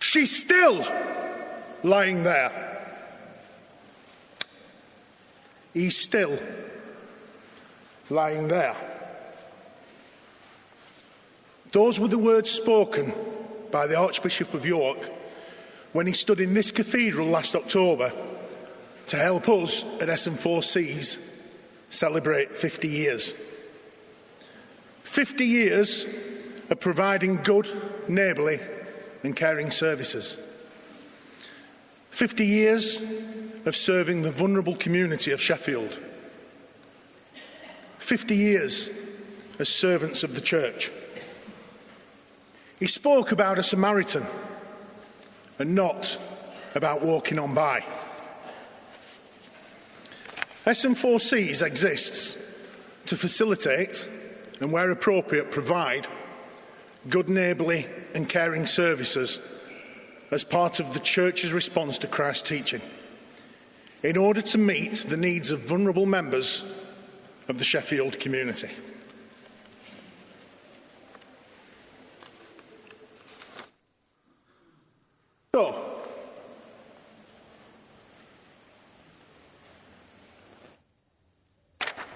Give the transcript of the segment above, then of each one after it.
She's still lying there. He's still lying there. Those were the words spoken by the Archbishop of York when he stood in this cathedral last October to help us at SCCCC celebrate 50 years. 50 years of providing good, neighbourly and caring services. 50 years of serving the vulnerable community of Sheffield. 50 years as servants of the Church. He spoke about a Samaritan and not about walking on by. SCCCC exists to facilitate and, where appropriate, provide good, neighbourly and caring services as part of the Church's response to Christ's teaching, in order to meet the needs of vulnerable members of the Sheffield community. So,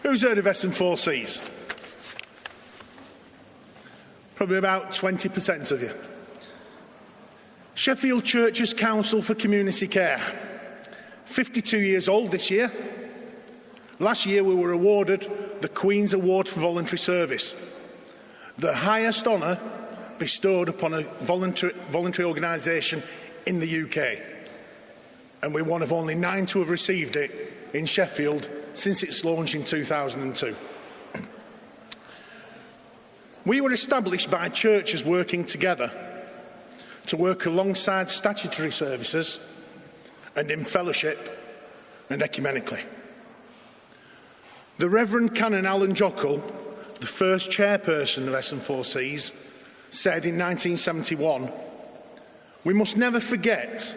who's heard of SCCCC? Probably about 20% of you. Sheffield Church's Council for Community Care. 52 years old this year. Last year we were awarded the Queen's Award for Voluntary Service, the highest honour bestowed upon a voluntary organisation in the UK. And we're one of only 9 to have received it in Sheffield since its launch in 2002. We were established by churches working together to work alongside statutory services and in fellowship and ecumenically. The Reverend Canon Alan Jockle, the first chairperson of SCCCC, said in 1971, "We must never forget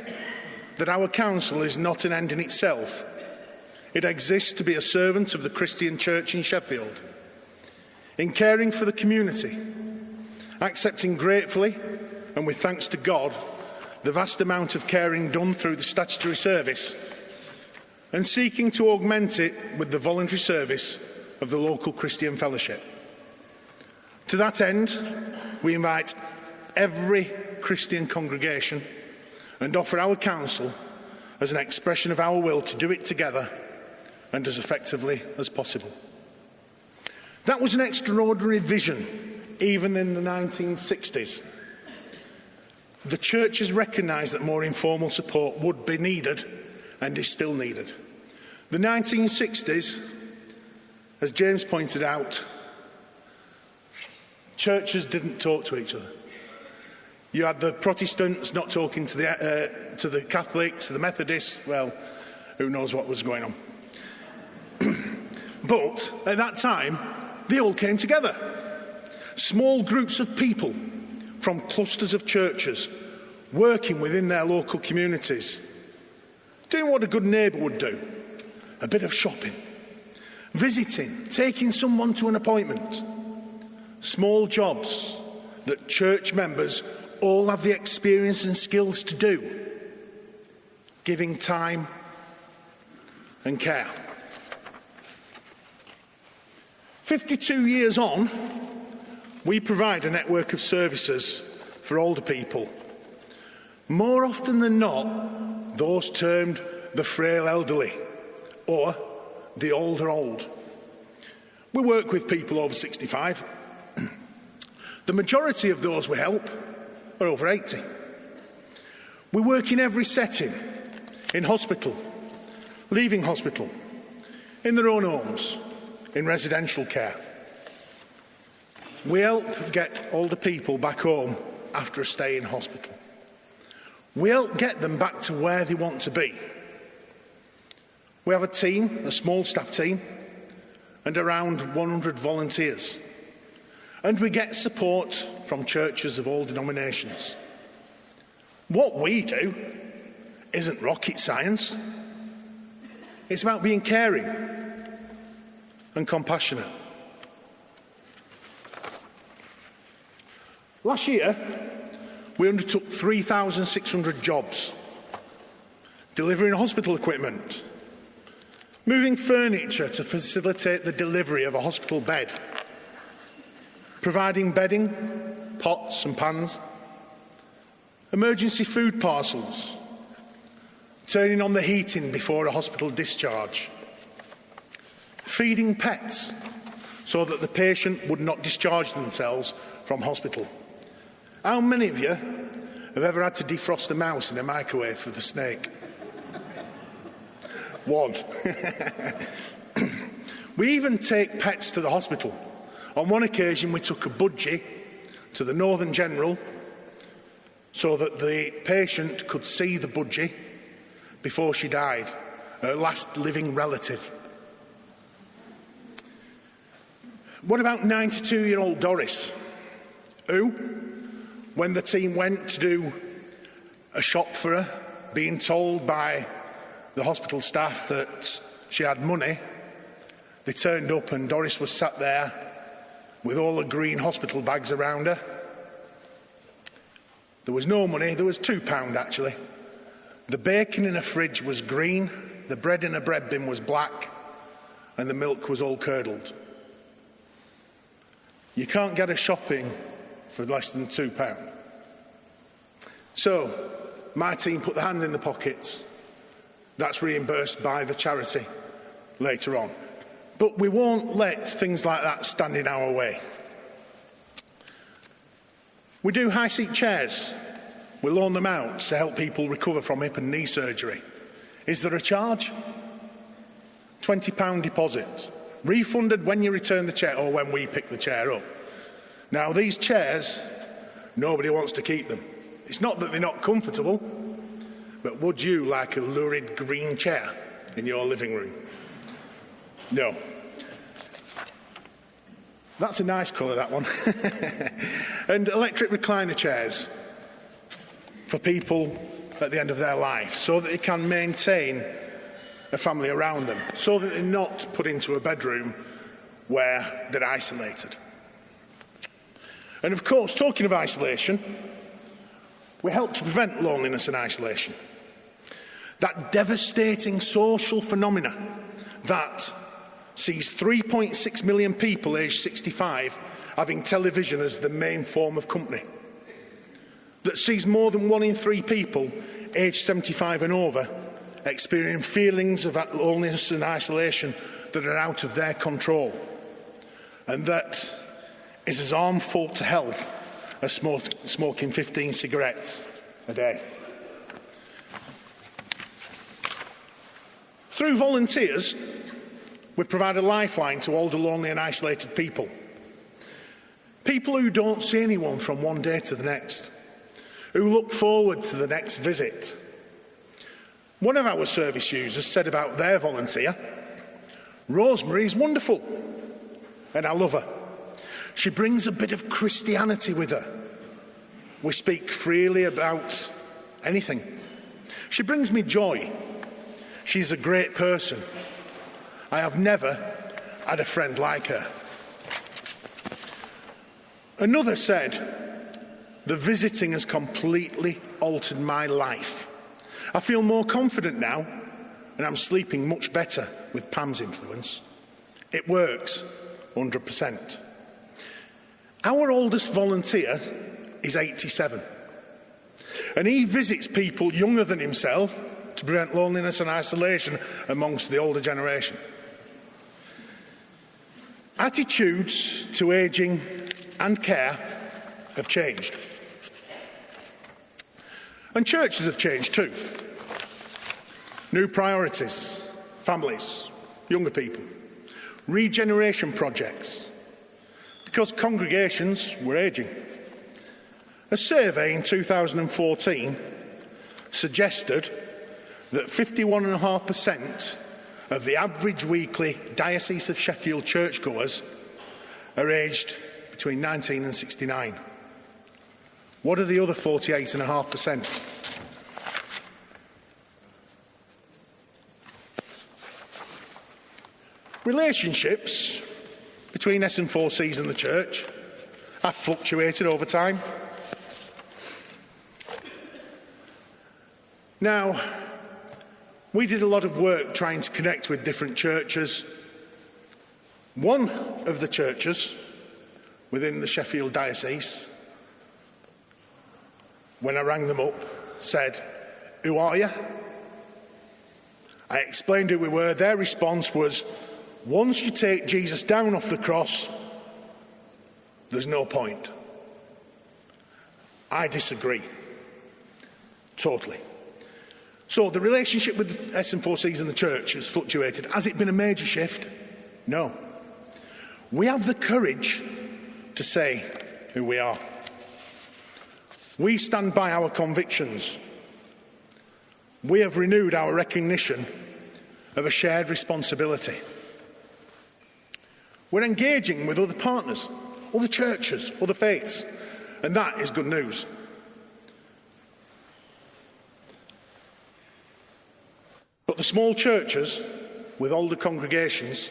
that our council is not an end in itself. It exists to be a servant of the Christian Church in Sheffield, in caring for the community, accepting gratefully and with thanks to God the vast amount of caring done through the statutory service, and seeking to augment it with the voluntary service of the local Christian fellowship. To that end, we invite every Christian congregation and offer our council as an expression of our will to do it together and as effectively as possible." That was an extraordinary vision, even in the 1960s. The Church has recognised that more informal support would be needed and is still needed. The 1960s, as James pointed out, churches didn't talk to each other. You had the Protestants not talking to the Catholics, to the Methodists. Well, who knows what was going on. But at that time, they all came together. Small groups of people from clusters of churches working within their local communities, doing what a good neighbour would do: a bit of shopping, visiting, taking someone to an appointment. Small jobs that church members all have the experience and skills to do, giving time and care. 52 years on, we provide a network of services for older people. More often than not, those termed the frail elderly or the older old. We work with people over 65. The majority of those we help are over 80. We work in every setting: in hospital, leaving hospital, in their own homes, in residential care. We help get older people back home after a stay in hospital. We help get them back to where they want to be. We have a team, a small staff team, and around 100 volunteers. And we get support from churches of all denominations. What we do isn't rocket science. It's about being caring and compassionate. Last year, we undertook 3,600 jobs, delivering hospital equipment, moving furniture to facilitate the delivery of a hospital bed, providing bedding, pots and pans, emergency food parcels, turning on the heating before a hospital discharge, feeding pets so that the patient would not discharge themselves from hospital. How many of you have ever had to defrost a mouse in a microwave for the snake? One. We even take pets to the hospital. On one occasion, we took a budgie to the Northern General so that the patient could see the budgie before she died, her last living relative. What about 92-year-old Doris, who, when the team went to do a shop for her, being told by the hospital staff that she had money, they turned up and Doris was sat there with all the green hospital bags around her. There was no money, there was £2 actually. The bacon in her fridge was green, the bread in her bread bin was black, and the milk was all curdled. You can't get her shopping for less than £2. So, my team put their hand in the pockets. That's reimbursed by the charity later on. But we won't let things like that stand in our way. We do high-seat chairs. We loan them out to help people recover from hip and knee surgery. Is there a charge? £20 deposit. Refunded when you return the chair or when we pick the chair up. Now, these chairs, nobody wants to keep them. It's not that they're not comfortable, but would you like a lurid green chair in your living room? No. That's a nice colour, that one. And electric recliner chairs for people at the end of their life, so that they can maintain a family around them, so that they're not put into a bedroom where they're isolated. And of course, talking of isolation, we help to prevent loneliness and isolation. That devastating social phenomena that sees 3.6 million people aged 65 having television as the main form of company. That sees more than 1 in 3 people aged 75 and over experiencing feelings of loneliness and isolation that are out of their control. And that is as harmful to health as smoking 15 cigarettes a day. Through volunteers, we provide a lifeline to older, lonely and isolated people. People who don't see anyone from one day to the next, who look forward to the next visit. One of our service users said about their volunteer, "Rosemary is wonderful, and I love her. She brings a bit of Christianity with her. We speak freely about anything. She brings me joy. She's a great person. I have never had a friend like her." Another said, "The visiting has completely altered my life. I feel more confident now, and I'm sleeping much better with Pam's influence. It works 100%. Our oldest volunteer is 87, and he visits people younger than himself to prevent loneliness and isolation amongst the older generation. Attitudes to ageing and care have changed. And churches have changed too. New priorities, families, younger people, regeneration projects, because congregations were ageing. A survey in 2014 suggested that 51.5% of the average weekly Diocese of Sheffield churchgoers are aged between 19 and 69. What are the other 48.5%? Relationships between S&4Cs and the church have fluctuated over time. Now, we did a lot of work trying to connect with different churches. One of the churches within the Sheffield Diocese, when I rang them up, said, "Who are you?" I explained who we were. Their response was, "Once you take Jesus down off the cross, there's no point." I disagree. Totally. So the relationship with the SN4Cs and the church has fluctuated. Has it been a major shift? No. We have the courage to say who we are. We stand by our convictions. We have renewed our recognition of a shared responsibility. We're engaging with other partners, other churches, other faiths, and that is good news. But the small churches with older congregations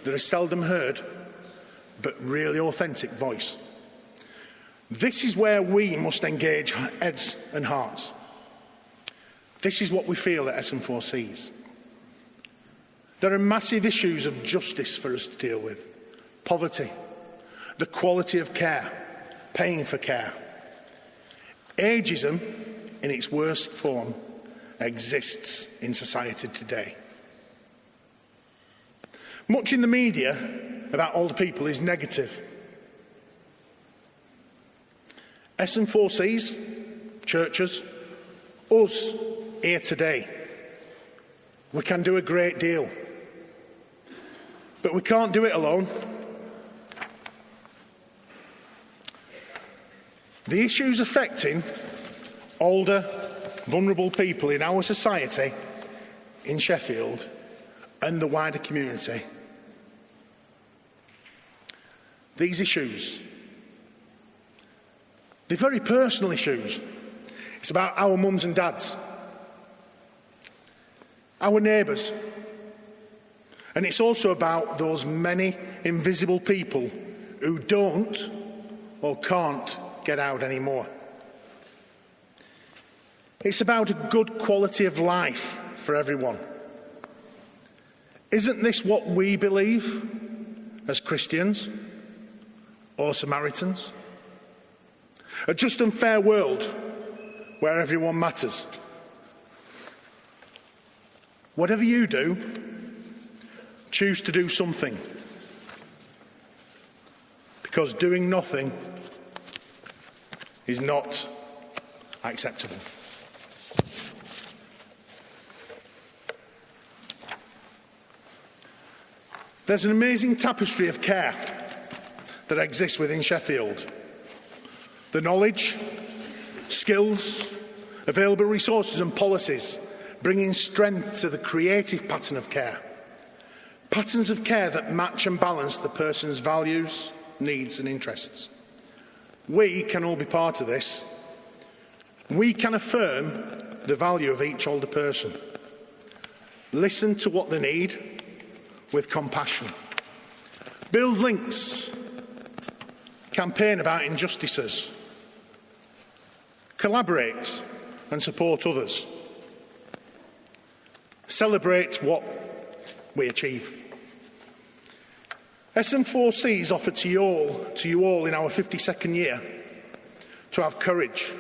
that are seldom heard but really authentic voice. This is where we must engage heads and hearts. This is what we feel at SN4Cs. There are massive issues of justice for us to deal with. Poverty, the quality of care, paying for care. Ageism, in its worst form, exists in society today. Much in the media about older people is negative. SN4Cs, churches, us here today, we can do a great deal. But we can't do it alone. The issues affecting older, vulnerable people in our society, in Sheffield, and the wider community, these issues, they're very personal issues. It's about our mums and dads, our neighbours, and it's also about those many invisible people who don't or can't get out anymore. It's about a good quality of life for everyone. Isn't this what we believe as Christians or Samaritans? A just and fair world where everyone matters. Whatever you do, choose to do something. Because doing nothing is not acceptable. There's an amazing tapestry of care that exists within Sheffield. The knowledge, skills, available resources and policies bringing strength to the creative pattern of care. Patterns of care that match and balance the person's values, needs and interests. We can all be part of this. We can affirm the value of each older person. Listen to what they need with compassion. Build links. Campaign about injustices. Collaborate and support others. Celebrate what we achieve. SN4Cs offer to you all in our 52nd year to have courage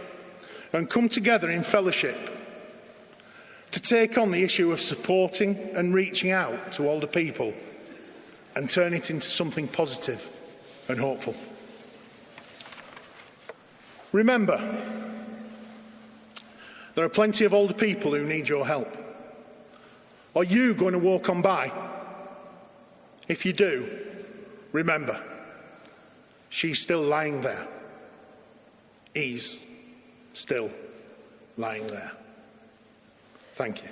and come together in fellowship to take on the issue of supporting and reaching out to older people and turn it into something positive and hopeful. Remember, there are plenty of older people who need your help. Are you going to walk on by? If you do, remember, she's still lying there. He's still lying there. Thank you.